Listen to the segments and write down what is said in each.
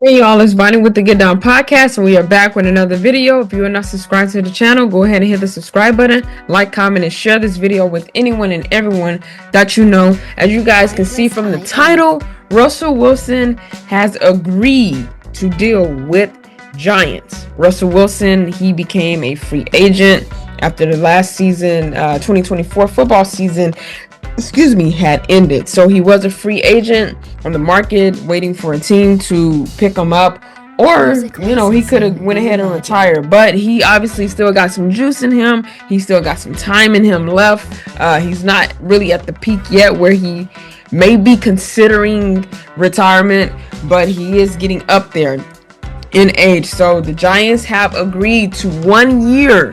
Hey y'all, it's Bonnie with the Get Down Podcast, and we are back with another video. If you are not subscribed to the channel, go ahead and hit the subscribe button, like, comment, and share this video with anyone and everyone that you know. As you guys can see from the title, Russell Wilson has agreed to deal with Giants. Russell Wilson, he became a free agent after the last season, 2024 football season, had ended. So he was a free agent on the market waiting for a team to pick him up, or he could have went ahead and retired, but he obviously still got some juice in him. He still got some time in him left. He's not really at the peak yet where he may be considering retirement, but he is getting up there in age. So the Giants have agreed to 1 year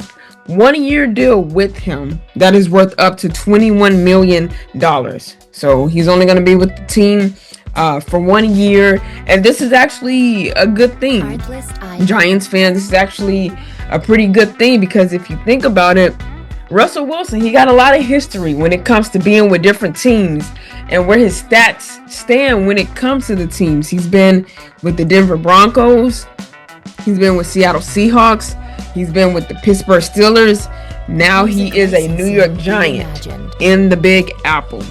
deal with him that is worth up to $21 million. So he's only going to be with the team for 1 year, and this is actually a good thing. Giants fans, this is actually a pretty good thing, because if you think about it, Russell Wilson, he got a lot of history when it comes to being with different teams and where his stats stand when it comes to the teams. He's been with the Denver Broncos, he's been with Seattle Seahawks, he's been with the Pittsburgh Steelers. Now he is a New York Giant in the Big Apple.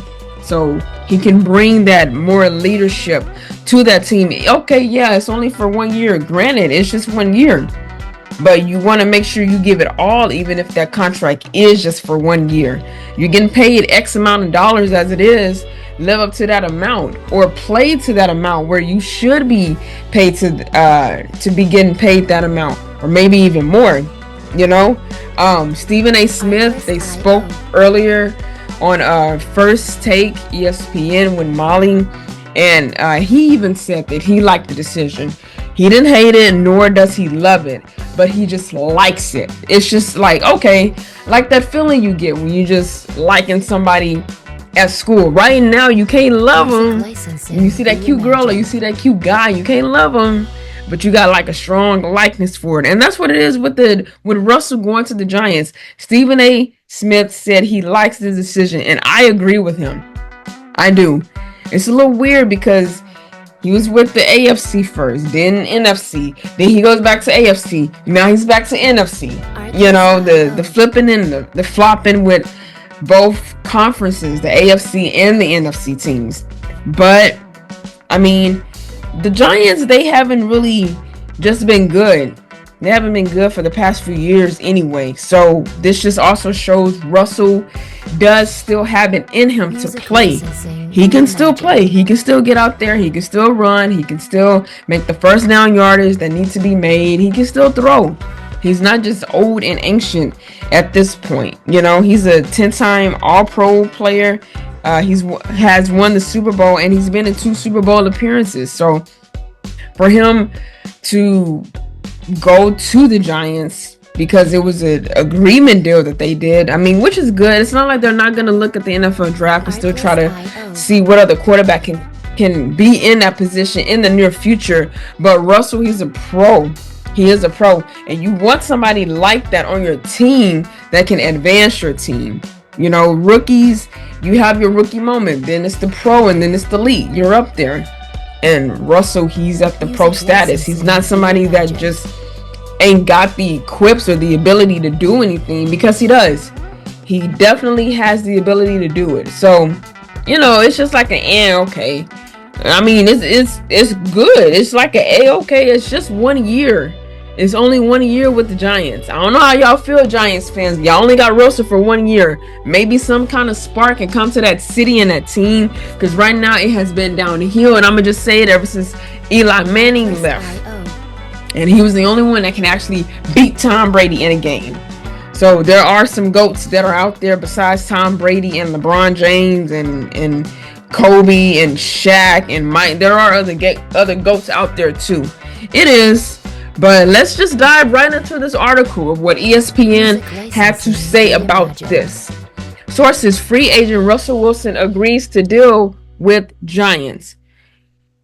So he can bring that more leadership to that team. Okay, yeah, it's only for 1 year. Granted, it's just 1 year. But you want to make sure you give it all, even if that contract is just for 1 year. You're getting paid X amount of dollars as it is. Live up to that amount, or play to that amount where you should be paid to be getting paid that amount, or maybe even more. Stephen A. Smith, they spoke earlier on First Take ESPN with Molly, and he even said that he liked the decision. He didn't hate it, nor does he love it, but he just likes it. It's just like, okay, like that feeling you get when you just liking somebody at school. Right now, you can't love them. You see that cute girl or you see that cute guy, you can't love them, but you got like a strong likeness for it. And that's what it is with Russell going to the Giants. Stephen A. Smith said he likes the decision, and I agree with him. I do. It's a little weird because he was with the AFC first, then NFC, then he goes back to AFC, now he's back to NFC. The flipping and the flopping with both conferences, the AFC and the NFC teams. But I mean, the Giants, they haven't really just been good. They haven't been good for the past few years anyway. So this just also shows Russell does still have it in him to play. He can still play. He can still get out there. He can still run. He can still make the first down yardage that needs to be made. He can still throw. He's not just old and ancient at this point. He's a 10-time All-Pro player. Has won the Super Bowl, and he's been in 2 Super Bowl appearances. So for him to go to the Giants, because it was an agreement deal that they did, which is good. It's not like they're not going to look at the NFL draft and still try to see what other quarterback can be in that position in the near future. But Russell, he's a pro. He is a pro, and you want somebody like that on your team that can advance your team. Rookies, you have your rookie moment, then it's the pro, and then it's the elite. You're up there. And Russell, he's at the pro status. He's not somebody that just ain't got the equips or the ability to do anything, because he does. He definitely has the ability to do it. So, it's just like an okay. It's good. It's like an A-okay. It's just 1 year. It's only 1 year with the Giants. I don't know how y'all feel, Giants fans. Y'all only got Russell for 1 year. Maybe some kind of spark can come to that city and that team, because right now it has been downhill. And I'm going to just say it, ever since Eli Manning left. And he was the only one that can actually beat Tom Brady in a game. So there are some GOATs that are out there besides Tom Brady and LeBron James and Kobe and Shaq and Mike. There are other GOATs out there too. It is. But let's just dive right into this article of what ESPN had to say about this. Sources: free agent Russell Wilson agrees to deal with Giants.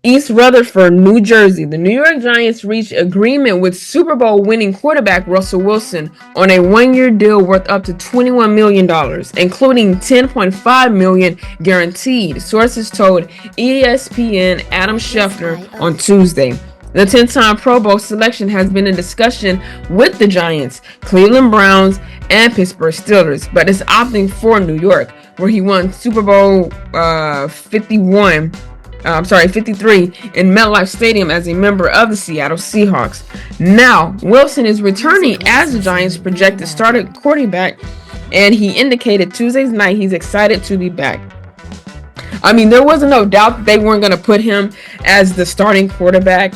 East Rutherford, New Jersey. The New York Giants reached agreement with Super Bowl winning quarterback Russell Wilson on a 1 year deal worth up to $21 million, including $10.5 million guaranteed, sources told ESPN Adam Schefter on Tuesday. The 10-time Pro Bowl selection has been in discussion with the Giants, Cleveland Browns, and Pittsburgh Steelers, but is opting for New York, where he won Super Bowl 53 in MetLife Stadium as a member of the Seattle Seahawks. Now, Wilson is returning as the Giants' projected starting quarterback, and he indicated Tuesday's night he's excited to be back. I mean, there wasn't no doubt that they weren't going to put him as the starting quarterback.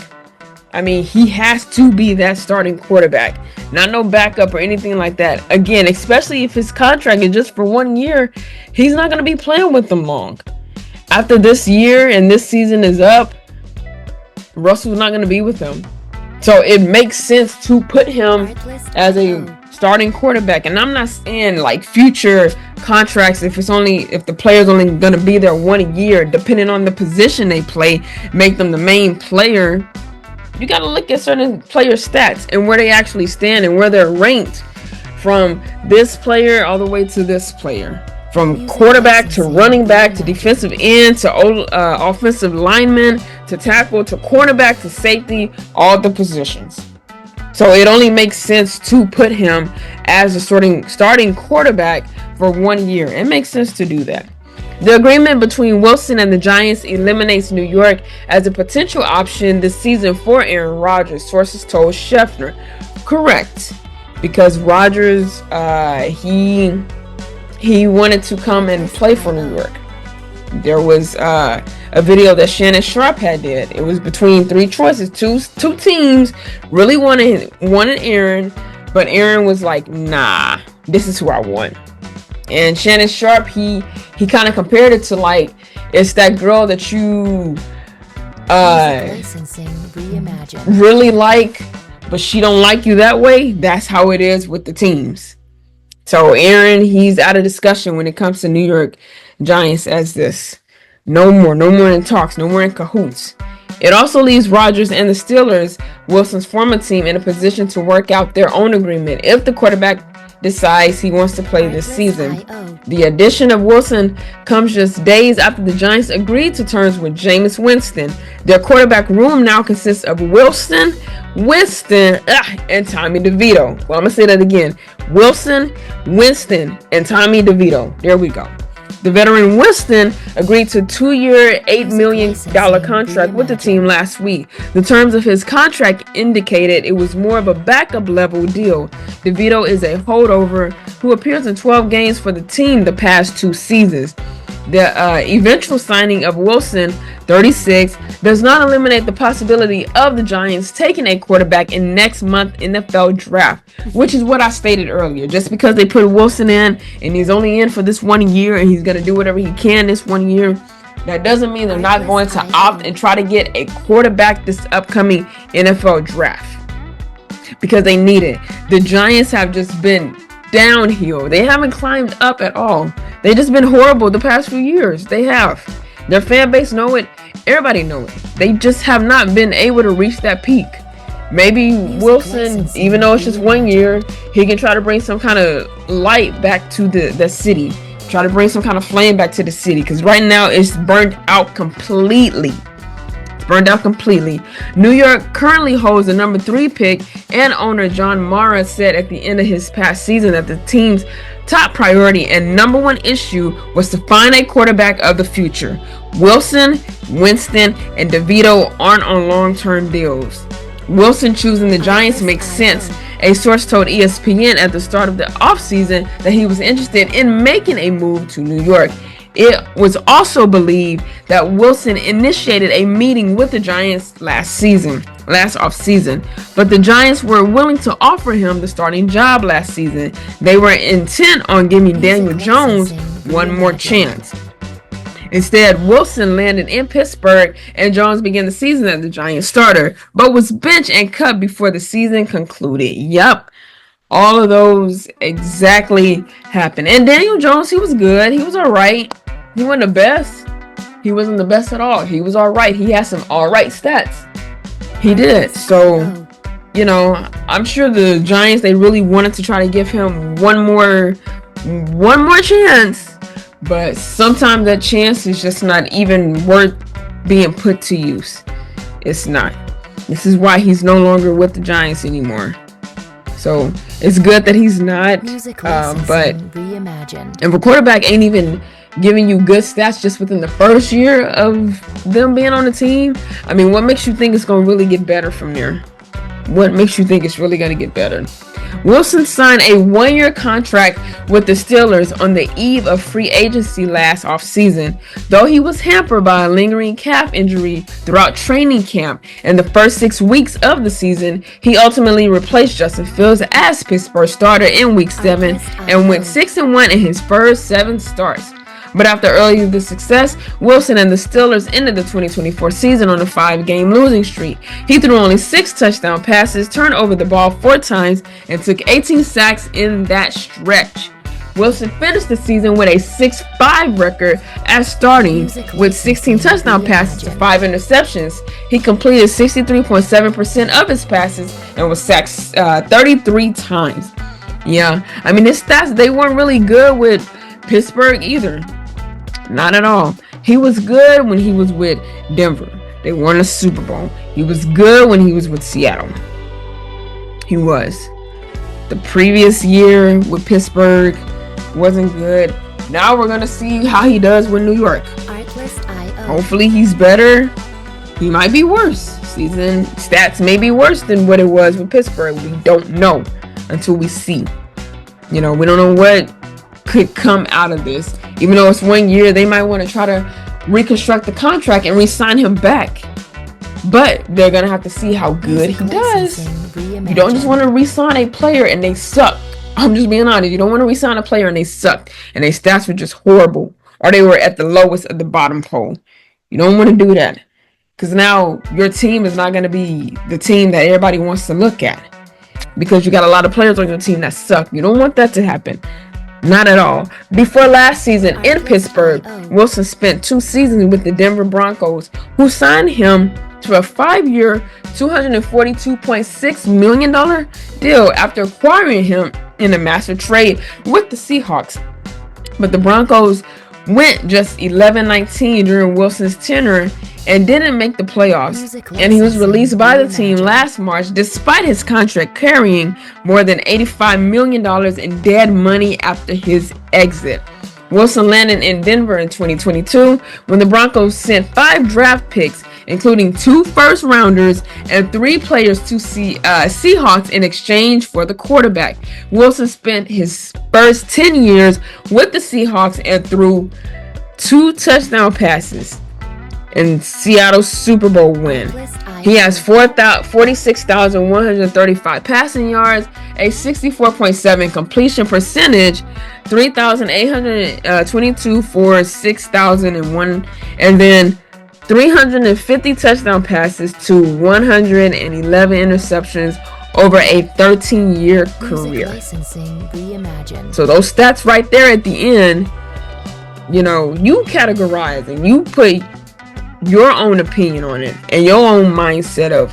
I mean, he has to be that starting quarterback, not no backup or anything like that. Again, especially if his contract is just for 1 year, he's not going to be playing with them long. After this year and this season is up, Russell's not going to be with them. So it makes sense to put him as a starting quarterback. And I'm not saying like future contracts, if the player's only going to be there 1 year, depending on the position they play, make them the main player. You got to look at certain player stats and where they actually stand and where they're ranked, from this player all the way to this player, from quarterback to running back to defensive end to offensive lineman to tackle to cornerback to safety, all the positions. So it only makes sense to put him as a starting quarterback for 1 year. It makes sense to do that. The agreement between Wilson and the Giants eliminates New York as a potential option this season for Aaron Rodgers, sources told Schefter. Correct, because Rodgers, he wanted to come and play for New York. There was a video that Shannon Sharpe had did. It was between three choices. Two teams really wanted Aaron, but Aaron was like, nah, this is who I want. And Shannon Sharpe, he kind of compared it to like, it's that girl that you really like, but she don't like you that way. That's how it is with the teams. So Aaron, he's out of discussion when it comes to New York Giants as this. No more in talks, no more in cahoots. It also leaves Rodgers and the Steelers, Wilson's former team, in a position to work out their own agreement if the quarterback decides he wants to play this season. The addition of Wilson comes just days after the Giants agreed to terms with Jameis Winston. Their quarterback room now consists of Winston, and Tommy DeVito. Well, I'm going to say that again. Wilson, Winston, and Tommy DeVito. There we go. The veteran Winston agreed to a 2-year, $8 million contract with the team last week. The terms of his contract indicated it was more of a backup level deal. DeVito is a holdover who appears in 12 games for the team the past 2 seasons. The eventual signing of Wilson, 36, does not eliminate the possibility of the Giants taking a quarterback in next month's NFL draft, which is what I stated earlier. Just because they put Wilson in and he's only in for this 1 year and he's going to do whatever he can this 1 year, that doesn't mean they're not going to opt and try to get a quarterback this upcoming NFL draft, because they need it. The Giants have just been downhill. They haven't climbed up at all. They've just been horrible the past few years. They have. Their fan base know it. Everybody know it. They just have not been able to reach that peak. Maybe Wilson, even though it's just 1 year, he can try to bring some kind of light back to the city. Try to bring some kind of flame back to the city, because right now it's burned out completely. New York currently holds the number 3 pick, and owner John Mara said at the end of his past season that the team's top priority and number 1 issue was to find a quarterback of the future. Wilson, Winston, and DeVito aren't on long-term deals. Wilson choosing the Giants makes sense. A source told ESPN at the start of the offseason that he was interested in making a move to New York. It was also believed that Wilson initiated a meeting with the Giants last offseason, but the Giants were willing to offer him the starting job last season. They were intent on giving Daniel Jones one more chance. Instead, Wilson landed in Pittsburgh, and Jones began the season as the Giants starter, but was benched and cut before the season concluded. Yup. All of those exactly happened. And Daniel Jones, he was good. He was all right. He wasn't the best. He wasn't the best at all. He was all right. He had some all right stats. He did. So, you know, I'm sure the Giants, they really wanted to try to give him one more chance. But sometimes that chance is just not even worth being put to use. It's not. This is why he's no longer with the Giants anymore. So it's good that he's not. But if a quarterback ain't even giving you good stats just within the first year of them being on the team, I mean, what makes you think it's going to really get better from there? What makes you think it's really going to get better? Wilson signed a 1-year contract with the Steelers on the eve of free agency last offseason, though he was hampered by a lingering calf injury throughout training camp. In the first 6 weeks of the season, he ultimately replaced Justin Fields as Pittsburgh starter in Week 7 and went 6-1 in his first 7 starts. But after early success, Wilson and the Steelers ended the 2024 season on a 5-game losing streak. He threw only 6 touchdown passes, turned over the ball 4 times, and took 18 sacks in that stretch. Wilson finished the season with a 6-5 record as starting with 16 touchdown passes to 5 interceptions. He completed 63.7% of his passes and was sacked 33 times. Yeah, I mean, his stats, they weren't really good with Pittsburgh either. Not at all. He was good when he was with Denver. They won a Super Bowl. He was good when he was with Seattle. He was. The previous year with Pittsburgh wasn't good. Now we're going to see how he does with New York. Hopefully he's better. He might be worse. Season stats may be worse than what it was with Pittsburgh. We don't know until we see. We don't know what could come out of this. Even though it's 1 year, they might want to try to reconstruct the contract and re-sign him back. But they're going to have to see how good he does. You don't just want to re-sign a player and they suck. I'm just being honest. You don't want to re-sign a player and they suck. And their stats were just horrible. Or they were at the lowest of the bottom pole. You don't want to do that. Because now your team is not going to be the team that everybody wants to look at. Because you got a lot of players on your team that suck. You don't want that to happen. Not at all. Before last season in Pittsburgh, Wilson spent 2 seasons with the Denver Broncos, who signed him to a 5-year, $242.6 million deal after acquiring him in a massive trade with the Seahawks. But the Broncos went just 11-19 during Wilson's tenure and didn't make the playoffs, and he was released by the team last March despite his contract carrying more than $85 million in dead money after his exit. Wilson landed in Denver in 2022 when the Broncos sent 5 draft picks, including 2 first-rounders and 3 players to Seahawks in exchange for the quarterback. Wilson spent his first 10 years with the Seahawks and threw 2 touchdown passes in Seattle's Super Bowl win. He has 46,135 passing yards, a 64.7 completion percentage, 3,822 for 6,001, and then 350 touchdown passes to 111 interceptions over a 13-year career. So those stats right there at the end, you categorize and you put your own opinion on it and your own mindset of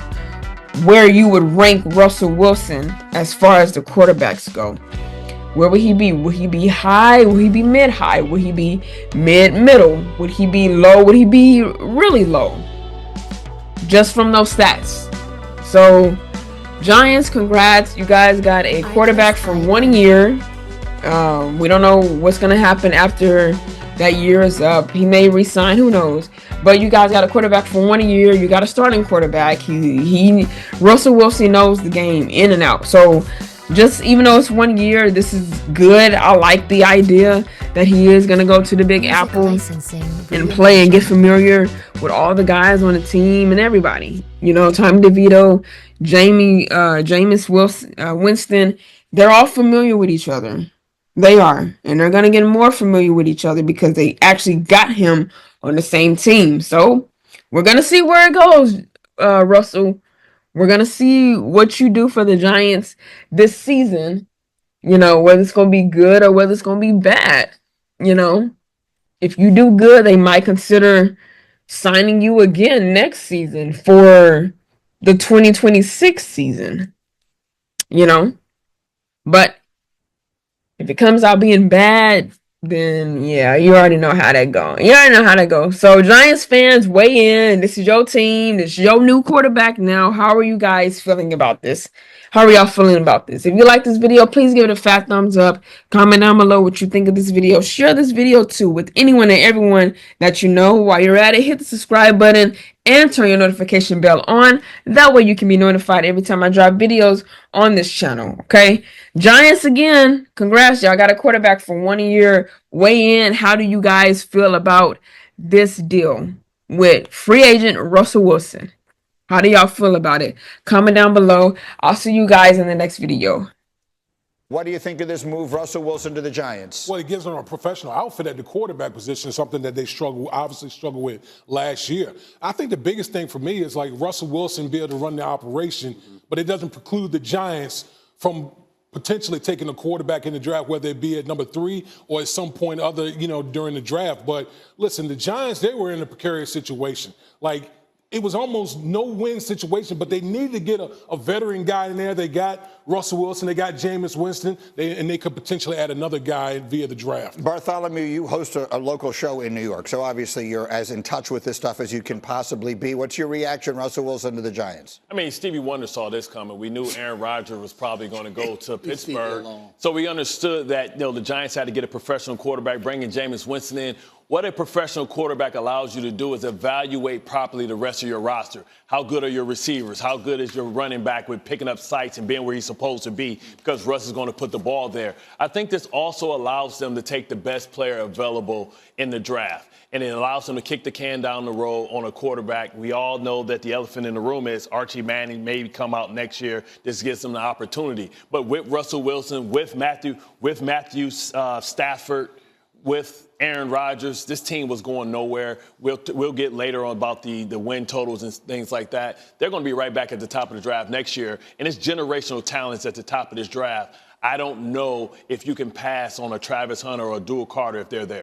where you would rank Russell Wilson as far as the quarterbacks go. Where would he be? Would he be high? Would he be mid-high? Would he be mid-middle? Would he be low? Would he be really low? Just from those stats. So, Giants, congrats. You guys got a quarterback for 1 year. We don't know what's going to happen after that year is up. He may resign, who knows. But you guys got a quarterback for 1 year. You got a starting quarterback. Russell Wilson knows the game in and out. So just even though it's 1 year, this is good. I like the idea that he is going to go to the Big Apple and play and get familiar with all the guys on the team and everybody. Tommy DeVito, Jameis Winston, they're all familiar with each other. They are. And they're going to get more familiar with each other because they actually got him on the same team. So we're going to see where it goes, Russell. We're going to see what you do for the Giants this season, whether it's going to be good or whether it's going to be bad. If you do good, they might consider signing you again next season for the 2026 season, But if it comes out being bad, then yeah, you already know how that go. You already know how that go. So Giants fans, weigh in. This is your team. This is your new quarterback now. How are you guys feeling about this? How are y'all feeling about this? If you like this video, please give it a fat thumbs up. Comment down below what you think of this video. Share this video too with anyone and everyone that you know. While you're at it, hit the subscribe button and turn your notification bell on. That way you can be notified every time I drop videos on this channel. Okay. Giants again. Congrats, y'all got a quarterback for 1 year. Weigh in. How do you guys feel about this deal with free agent Russell Wilson? How do y'all feel about it? Comment down below. I'll see you guys in the next video. What do you think of this move, Russell Wilson to the Giants? Well, it gives them a professional outfit at the quarterback position, something that they obviously struggled with last year. I think the biggest thing for me is like Russell Wilson be able to run the operation, but it doesn't preclude the Giants from potentially taking a quarterback in the draft, whether it be at number 3 or at some point other, during the draft. But listen, the Giants, they were in a precarious situation. Like, it was almost no-win situation, but they needed to get a veteran guy in there. They got Russell Wilson. They got Jameis Winston, and they could potentially add another guy via the draft. Bartholomew, you host a local show in New York, so obviously you're as in touch with this stuff as you can possibly be. What's your reaction, Russell Wilson, to the Giants? I mean, Stevie Wonder saw this coming. We knew Aaron Rodgers was probably going to go to Pittsburgh. So we understood that, the Giants had to get a professional quarterback, bringing Jameis Winston in. What a professional quarterback allows you to do is evaluate properly the rest of your roster. How good are your receivers? How good is your running back with picking up sites and being where he's supposed to be, because Russ is going to put the ball there. I think this also allows them to take the best player available in the draft, and it allows them to kick the can down the road on a quarterback. We all know that the elephant in the room is Archie Manning may come out next year. This gives them the opportunity. But with Russell Wilson, with Matthew Stafford, with Aaron Rodgers, this team was going nowhere. We'll get later on about the win totals and things like that. They're going to be right back at the top of the draft next year, and it's generational talents at the top of this draft. I don't know if you can pass on a Travis Hunter or a Dual Carter if they're there.